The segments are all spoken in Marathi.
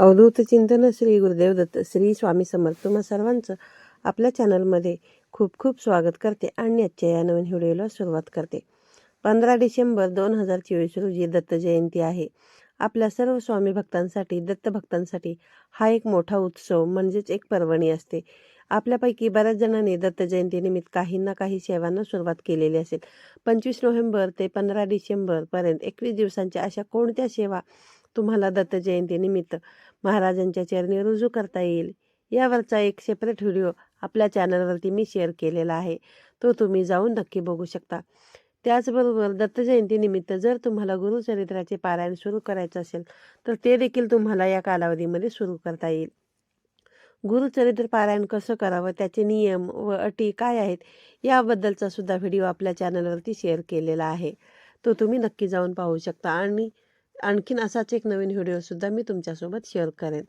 अवधूत चिंतन श्री गुरुदेव दत्त श्री स्वामी समर्थ तुम्हा सर्वांचं आपल्या चॅनलमध्ये खूप खूप स्वागत करते आणि आजच्या या नवीन व्हिडिओला सुरुवात करते. 15 डिसेंबर 2024 रोजी दत्त जयंती आहे. आपल्या सर्व स्वामी भक्तांसाठी दत्त भक्तांसाठी हा एक मोठा उत्सव म्हणजेच एक पर्वणी असते. आपल्यापैकी बऱ्याच जणांनी दत्त जयंतीनिमित्त काही ना काही सेवांना सुरुवात केलेली असेल. 25 नोव्हेंबर ते 15 डिसेंबर पर्यंत 21 दिवसांच्या अशा कोणत्या सेवा तुम्हाला दत्त जयंतीनिमित्त महाराजांच्या चरणी रुजू करता येईल यावरचा एक सेपरेट व्हिडिओ आपल्या चॅनलवरती मी शेअर केलेला आहे. तो तुम्ही जाऊन नक्की बघू शकता. त्याचबरोबर दत्त जयंतीनिमित्त जर तुम्हाला गुरुचरित्राचे पारायण सुरू करायचं असेल तर ते देखील तुम्हाला या कालावधीमध्ये सुरू करता येईल. गुरुचरित्र पारायण कसं करावं, त्याचे नियम व अटी काय आहेत याबद्दलचा सुद्धा व्हिडिओ आपल्या चॅनलवरती शेअर केलेला आहे. तो तुम्ही नक्की जाऊन पाहू शकता. आणि आणखीन असाच एक नवीन व्हिडिओसुद्धा मी तुमच्यासोबत शेअर करेन.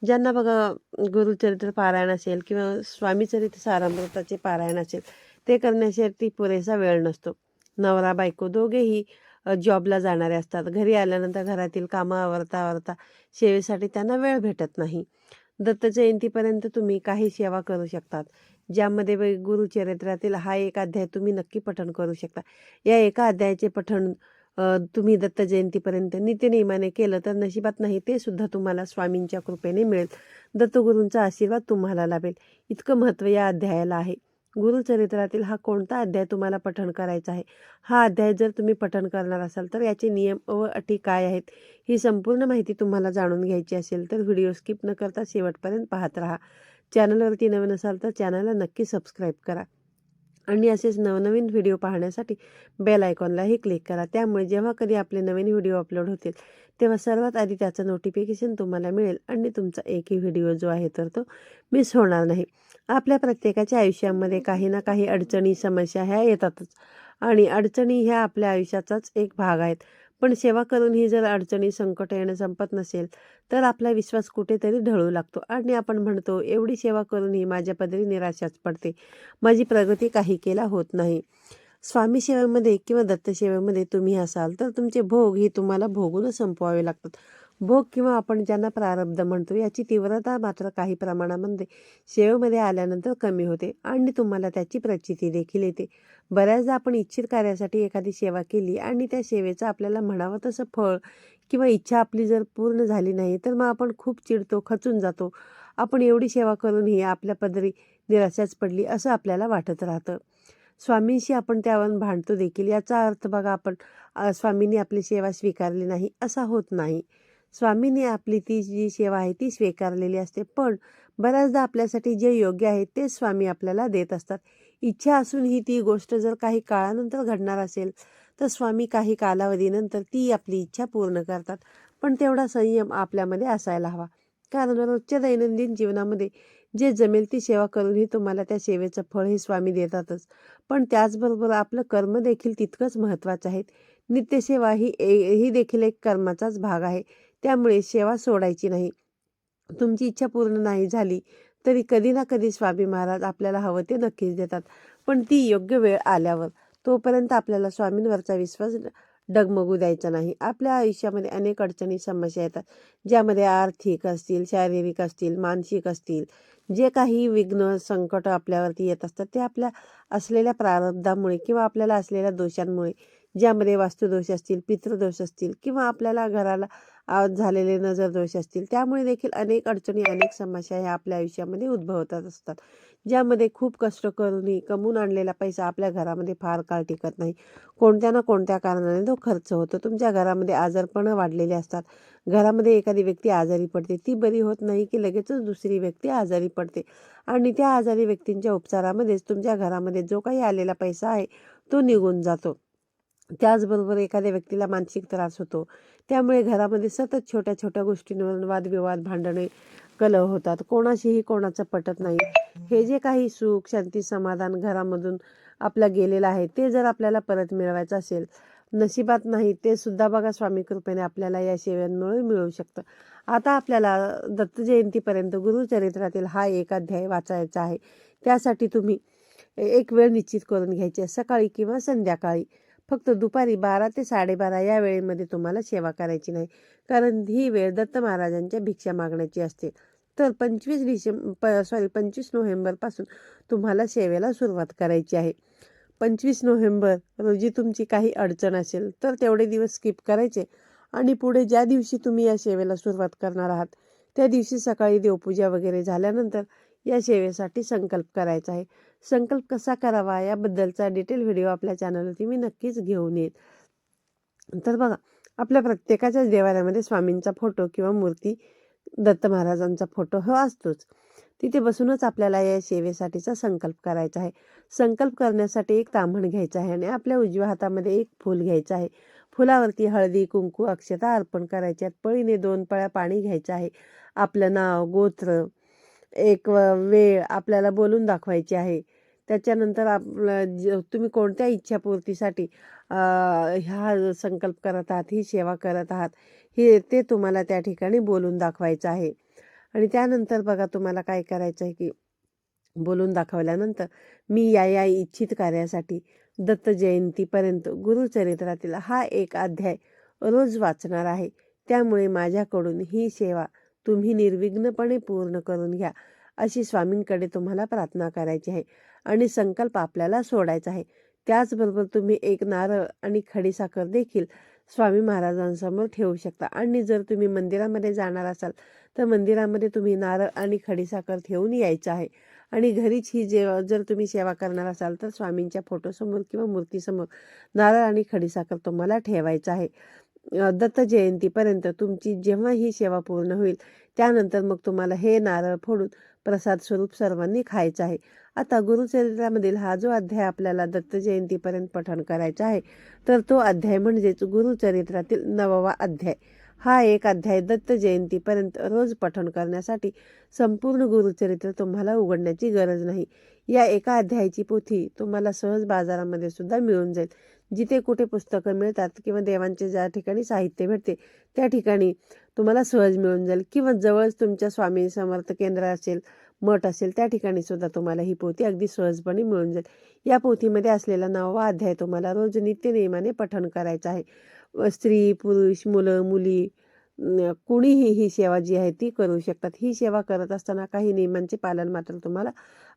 ज्यांना बघा गुरुचरित्र पारायण असेल किंवा स्वामीचरित्र सारामृताचे पारायण असेल ते करण्यासाठी पुरेसा वेळ नसतो. नवरा बायको दोघेही जॉबला जाणारे असतात. घरी आल्यानंतर घरातील कामं आवरता सेवेसाठी त्यांना वेळ भेटत नाही. दत्त जयंतीपर्यंत तुम्ही काही सेवा करू शकतात, ज्यामध्ये गुरुचरित्रातील हा एक अध्याय तुम्ही नक्की पठण करू शकता. या एका अध्यायाचे पठण तुम्ही दत्त जयंतीपर्यंत नित्यनेमाने केलं तर नशिबात नाही ते सुद्धा तुम्हाला स्वामींच्या कृपेने मिळेल. दत्तगुरूंचा आशीर्वाद तुम्हाला लाभेल. इतकं महत्त्व या अध्यायाला आहे. गुरुचरित्रातील हा कोणता अध्याय तुम्हाला पठण करायचा आहे, हा अध्याय जर तुम्ही पठण करणार असाल तर याचे नियम व अटी काय आहेत ही संपूर्ण माहिती तुम्हाला जाणून घ्यायची असेल तर व्हिडिओ स्किप न करता शेवटपर्यंत पाहत राहा. चॅनलवरती नवीन असाल तर चॅनलला नक्की सबस्क्राईब करा आणि असेच नवनवीन व्हिडिओ पाहण्यासाठी बेल आयकॉनलाही क्लिक करा. त्यामुळे जेव्हा कधी आपले नवीन व्हिडिओ अपलोड होतील तेव्हा सर्वात आधी त्याचं नोटिफिकेशन तुम्हाला मिळेल आणि तुमचा एकही व्हिडिओ जो आहे तर तो मिस होणार नाही. आपल्या प्रत्येकाच्या आयुष्यामध्ये काही ना काही अडचणी समस्या ह्या येतातच आणि अडचणी ह्या आपल्या आयुष्याचाच एक भाग आहेत. पण सेवा करूनही जर अडचणी संकट येणं संपत नसेल तर आपला विश्वास कुठेतरी ढळू लागतो आणि आपण म्हणतो एवढी सेवा करूनही माझ्या पदरी निराशाच पडते, माझी प्रगती काही केला होत नाही. स्वामी सेवेमध्ये किंवा दत्त सेवेमध्ये तुम्ही असाल तर तुमचे भोग ही तुम्हाला भोगूनच संपवावे लागतात. भोग किंवा आपण ज्यांना प्रारब्ध म्हणतो याची तीव्रता मात्र काही प्रमाणामध्ये सेवेमध्ये आल्यानंतर कमी होते आणि तुम्हाला त्याची प्रचिती देखील येते. बऱ्याचदा आपण इच्छित कार्यासाठी एखादी सेवा केली आणि त्या सेवेचं आपल्याला म्हणावं तसं फळ किंवा इच्छा आपली जर पूर्ण झाली नाही तर मग आपण खूप चिडतो, खचून जातो. आपण एवढी सेवा करूनही आपल्या पदरी निराशाच पडली असं आपल्याला वाटत राहतं. स्वामींशी आपण त्यावरून भांडतो देखील. याचा अर्थ बघा आपण स्वामींनी आपली सेवा स्वीकारली नाही असा होत नाही. स्वामींनी आपली ती जी सेवा आहे ती स्वीकारलेली असते. पण बऱ्याचदा आपल्यासाठी जे योग्य आहे ते स्वामी आपल्याला देत असतात. इच्छा असूनही ती गोष्ट जर काही काळानंतर घडणार असेल तर स्वामी काही कालावधीनंतर ती आपली इच्छा पूर्ण करतात. पण तेवढा संयम आपल्यामध्ये असायला हवा. कारण रोजच्या दैनंदिन जीवनामध्ये जे जमेल ती सेवा करूनही तुम्हाला त्या सेवेचं फळ हे स्वामी देतातच. पण त्याचबरोबर आपलं कर्म देखील तितकंच महत्त्वाचं आहे. नित्यसेवा ही देखील एक कर्माचाच भाग आहे. त्यामुळे सेवा सोडायची नाही. तुमची इच्छा पूर्ण नाही झाली तरी कधी ना कधी स्वामी महाराज आपल्याला हवं ते नक्कीच देतात. पण ती योग्य वेळ आल्यावर. तोपर्यंत आपल्याला स्वामींवरचा विश्वास डगमगू द्यायचा नाही. आपल्या आयुष्यामध्ये अनेक अडचणी समस्या येतात, ज्यामध्ये आर्थिक असतील, शारीरिक असतील, मानसिक असतील. जे काही विघ्न संकट आपल्यावरती येत असतात ते आपल्या असलेल्या प्रारब्धामुळे किंवा आपल्याला असलेल्या दोषांमुळे, ज्यामध्ये वास्तुदोष असतील, पितृदोष असतील किंवा आपल्याला घराला झालेले नजर दोष असतील, त्यामुळे देखील अनेक अडचणी अनेक समस्या ह्या आपल्या आयुष्यामध्ये उद्भवतात असतात. ज्यामध्ये खूप कष्ट करूनही कमवून आणलेला पैसा आपल्या घरामध्ये फार काळ टिकत नाही. कोणत्या ना कोणत्या कारणाने तो खर्च होतो. तुमच्या घरामध्ये आजारपणं वाढलेले असतात. घरामध्ये एखादी व्यक्ती आजारी पडते, ती बरी होत नाही की लगेचच दुसरी व्यक्ती आजारी पडते आणि त्या आजारी व्यक्तींच्या उपचारामध्येच तुमच्या घरामध्ये जो काही आलेला पैसा आहे तो निघून जातो. त्याचबरोबर एखाद्या व्यक्तीला मानसिक त्रास होतो. त्यामुळे घरामध्ये सतत छोट्या छोट्या गोष्टींवरून वादविवाद, भांडणे, कलह होतात. कोणाशीही कोणाचं पटत नाही. हे जे काही सुख, शांती, समाधान घरामधून आपलं गेलेलं आहे ते जर आपल्याला परत मिळवायचं असेल, नशिबात नाही ते सुद्धा बघा स्वामी कृपेने आपल्याला या सेवांमुळे मिळू शकतं. आता आपल्याला दत्त जयंतीपर्यंत गुरुचरित्रातील हा एक अध्याय वाचायचा आहे. त्यासाठी तुम्ही एक वेळ निश्चित करून घ्यायची आहे, सकाळी किंवा संध्याकाळी. फक्त दुपारी 12 ते 12:30 या वेळेमध्ये तुम्हाला सेवा करायची नाही, कारण ही वेळ दत्त महाराजांच्या भिक्षा मागण्याची असते. तर 25 नोव्हेंबरपासून तुम्हाला सेवेला सुरुवात करायची आहे. 25 नोव्हेंबर रोजी तुमची काही अडचण असेल तर तेवढे दिवस स्किप करायचे आणि पुढे ज्या दिवशी तुम्ही या सेवेला सुरुवात करणार आहात त्या दिवशी सकाळी देवपूजा वगैरे झाल्यानंतर या सेवेसाठी संकल्प करायचा आहे. संकल्प कसा करावा याबद्दलचा डिटेल व्हिडिओ आपल्या चॅनलवरती मी नक्कीच घेऊन येईल. तर बघा, आपल्या प्रत्येकाच्याच देवाऱ्यामध्ये स्वामींचा फोटो किंवा मूर्ती, दत्त महाराजांचा फोटो हा असतोच. तिथे बसूनच आपल्याला या सेवेसाठीचा संकल्प करायचा आहे. संकल्प करण्यासाठी एक ताम्हण घ्यायचं आहे आणि आपल्या उजव्या हातामध्ये एक फूल घ्यायचं आहे. फुलावरती हळदी, कुंकू, अक्षता अर्पण करायच्यात. पळीने 2 पळ्या पाणी घ्यायचं आहे. आपलं नाव, गोत्र, एक वेळ आपल्याला बोलून दाखवायची आहे. त्याच्यानंतर आपलं तुम्ही कोणत्या इच्छापूर्तीसाठी हा संकल्प करत आहात, ही सेवा करत आहात, ते तुम्हाला त्या ठिकाणी बोलून दाखवायचं आहे. आणि त्यानंतर बघा, तुम्हाला काय करायचं आहे की बोलून दाखवल्यानंतर मी या इच्छित कार्यासाठी दत्त जयंतीपर्यंत गुरुचरित्रातील हा एक अध्याय रोज वाचणार आहे. त्यामुळे माझ्याकडून ही सेवा तुम्ही निर्विघ्नपणे पूर्ण करून घ्या, अशी स्वामींकडे तुम्हाला प्रार्थना करायची आहे आणि संकल्प आपल्याला सोडायचा आहे. त्याचबरोबर तुम्ही एक नारळ आणि खडीसाखर देखील स्वामी महाराजांसमोर ठेवू शकता. आणि जर तुम्ही मंदिरामध्ये जाणार असाल तर मंदिरामध्ये तुम्ही नारळ आणि खडीसाखर ठेवून यायचं आहे. आणि घरीच ही जर तुम्ही सेवा करणार असाल तर स्वामींच्या फोटोसमोर किंवा मूर्तीसमोर नारळ आणि खडीसाखर तुम्हाला ठेवायचं आहे. दत्त जयंतीपर्यंत तुमची जेव्हा ही सेवा पूर्ण होईल त्यानंतर मग तुम्हाला हे नारळ फोडून प्रसाद स्वरूप सर्वांनी खायचं आहे. आता गुरुचरित्रामधील हा जो अध्याय आपल्याला दत्त जयंतीपर्यंत पठण करायचा आहे तर तो अध्याय म्हणजेच गुरुचरित्रातील 9वा अध्याय. हा एक अध्याय दत्त जयंतीपर्यंत रोज पठण करण्यासाठी संपूर्ण गुरुचरित्र तुम्हाला उघडण्याची गरज नाही. या एका अध्यायाची पोथी तुम्हाला सहज बाजारामध्ये सुद्धा मिळून जाईल. जिथे कुठे पुस्तकं मिळतात किंवा देवांचे ज्या ठिकाणी साहित्य भेटते त्या ठिकाणी तुम्हाला सहज मिळून जाईल, किंवा जवळच तुमच्या स्वामी समर्थ केंद्र असेल, मठ असेल, त्या ठिकाणी सुद्धा तुम्हाला ही पोथी अगदी सहजपणे मिळून जाईल. या पोथीमध्ये असलेला 9वा अध्याय तुम्हाला रोज नित्यनेमाने पठण करायचा आहे. स्त्री, पुरुष, मुलं, मुली कुणीही ही सेवा जी आहे ती करू शकतात. ही सेवा करत असताना काही नियमांचे पालन मात्र तुम्हाला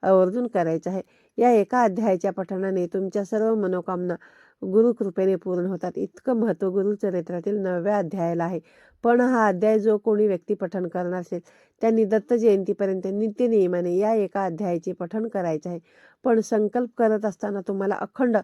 आवर्जून करायचं आहे. या एका अध्यायाच्या पठणाने तुमच्या सर्व मनोकामना गुरुकृपेने पूर्ण होतात. इतकं महत्त्व गुरुचरित्रातील 9व्या अध्यायाला आहे. पण हा अध्याय जो कोणी व्यक्ती पठण करणार असेल त्यांनी दत्त जयंतीपर्यंत नित्यनियमाने या एका अध्यायाचे पठण करायचे आहे. पण संकल्प करत असताना तुम्हाला अखंड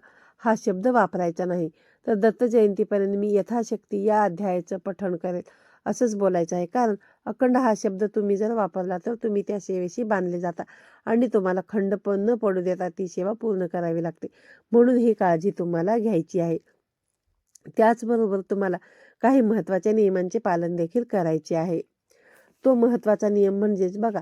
हा शब्द वापरायचा नाही. तर दत्त जयंतीपर्यंत मी यथाशक्ती या अध्यायाचं पठण करेल असंच बोलायचं आहे. कारण अखंड हा शब्द तुम्ही जर वापरला तर तुम्ही त्या सेवेशी बांधले जाता आणि तुम्हाला खंड पण न पडू देता ती सेवा पूर्ण करावी लागते. म्हणून ही काळजी तुम्हाला घ्यायची आहे. त्याचबरोबर तुम्हाला काही महत्त्वाच्या नियमांचे पालन देखील करायचे आहे. तो महत्त्वाचा नियम म्हणजेच बघा,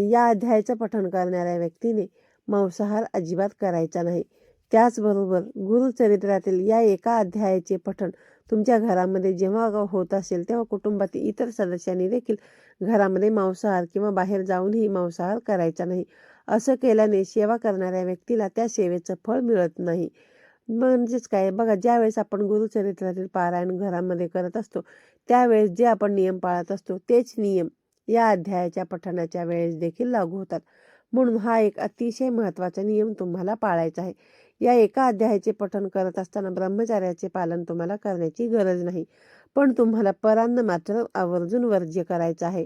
या अध्यायाचं पठण करणाऱ्या व्यक्तीने मांसाहार अजिबात करायचा नाही. त्याचबरोबर गुरुचरित्रातील या एका अध्यायाचे पठण तुमच्या घरामध्ये जेव्हा होत असेल तेव्हा कुटुंबातील इतर सदस्यांनी देखील घरामध्ये मांसाहार किंवा बाहेर जाऊनही मांसाहार करायचा नाही. असं केल्याने सेवा करणाऱ्या व्यक्तीला त्या सेवेचं फळ मिळत नाही. म्हणजेच काय बघा, ज्यावेळेस आपण गुरुचरित्रातील पारायण घरामध्ये करत असतो त्यावेळेस जे आपण नियम पाळत असतो तेच नियम या अध्यायाच्या पठणाच्या वेळेस देखील लागू होतात. म्हणून हा एक अतिशय महत्त्वाचा नियम तुम्हाला पाळायचा आहे. या एका अध्यायाचे पठण करत असताना ब्रह्मचार्याचे पालन तुम्हाला करण्याची गरज नाही, पण तुम्हाला परान्न मात्र आवर्जून वर्ज्य करायचं आहे.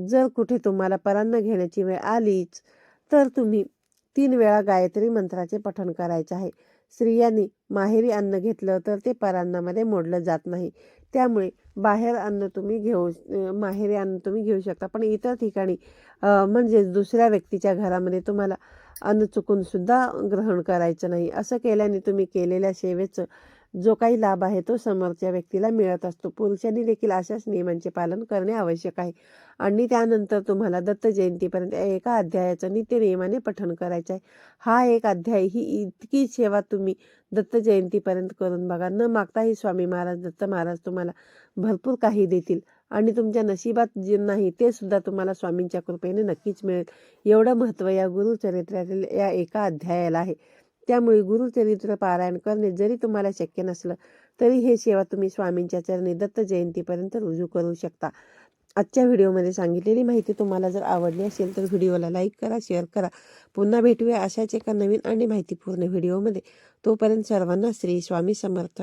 जर कुठे तुम्हाला परान्न घेण्याची वेळ आलीच तर तुम्ही 3 वेळा गायत्री मंत्राचे पठण करायचे आहे. स्त्रियांनी माहेरी अन्न घेतलं तर ते परान्नामध्ये मोडलं जात नाही. त्यामुळे माहेरी अन्न तुम्ही घेऊ शकता, पण इतर ठिकाणी म्हणजे दुसऱ्या व्यक्तीच्या घरामध्ये तुम्हाला अन्न चुकून सुद्धा ग्रहण करायचं नाही. असं केल्याने तुम्ही केलेल्या सेवेचं जो काही लाभ आहे तो समोरच्या व्यक्तीला मिळत असतो. पुरुषांनी देखील अशाच नियमांचे पालन करणे आवश्यक आहे. आणि त्यानंतर तुम्हाला दत्त जयंतीपर्यंत एका अध्यायाचं नित्यनियमाने पठण करायचं आहे. हा एक अध्याय ही इतकी सेवा तुम्ही दत्त जयंतीपर्यंत करून बघा. न मागताही स्वामी महाराज दत्त महाराज तुम्हाला भरपूर काही देतील आणि तुमच्या नशिबात जे नाही ते सुद्धा तुम्हाला स्वामींच्या कृपेने नक्कीच मिळेल. एवढं महत्त्व या गुरुचरित्रातील या एका अध्यायाला आहे. त्यामुळे गुरुचरित्र पारायण करणे जरी तुम्हाला शक्य नसलं तरी हे सेवा तुम्ही स्वामींच्या चरणी दत्त जयंतीपर्यंत रुजू करू शकता. आजच्या व्हिडिओमध्ये सांगितलेली माहिती तुम्हाला जर आवडली असेल तर व्हिडिओला लाईक करा, शेअर करा. पुन्हा भेटूया अशाच एका नवीन आणि माहितीपूर्ण व्हिडिओमध्ये. तोपर्यंत सर्वांना श्री स्वामी समर्थ.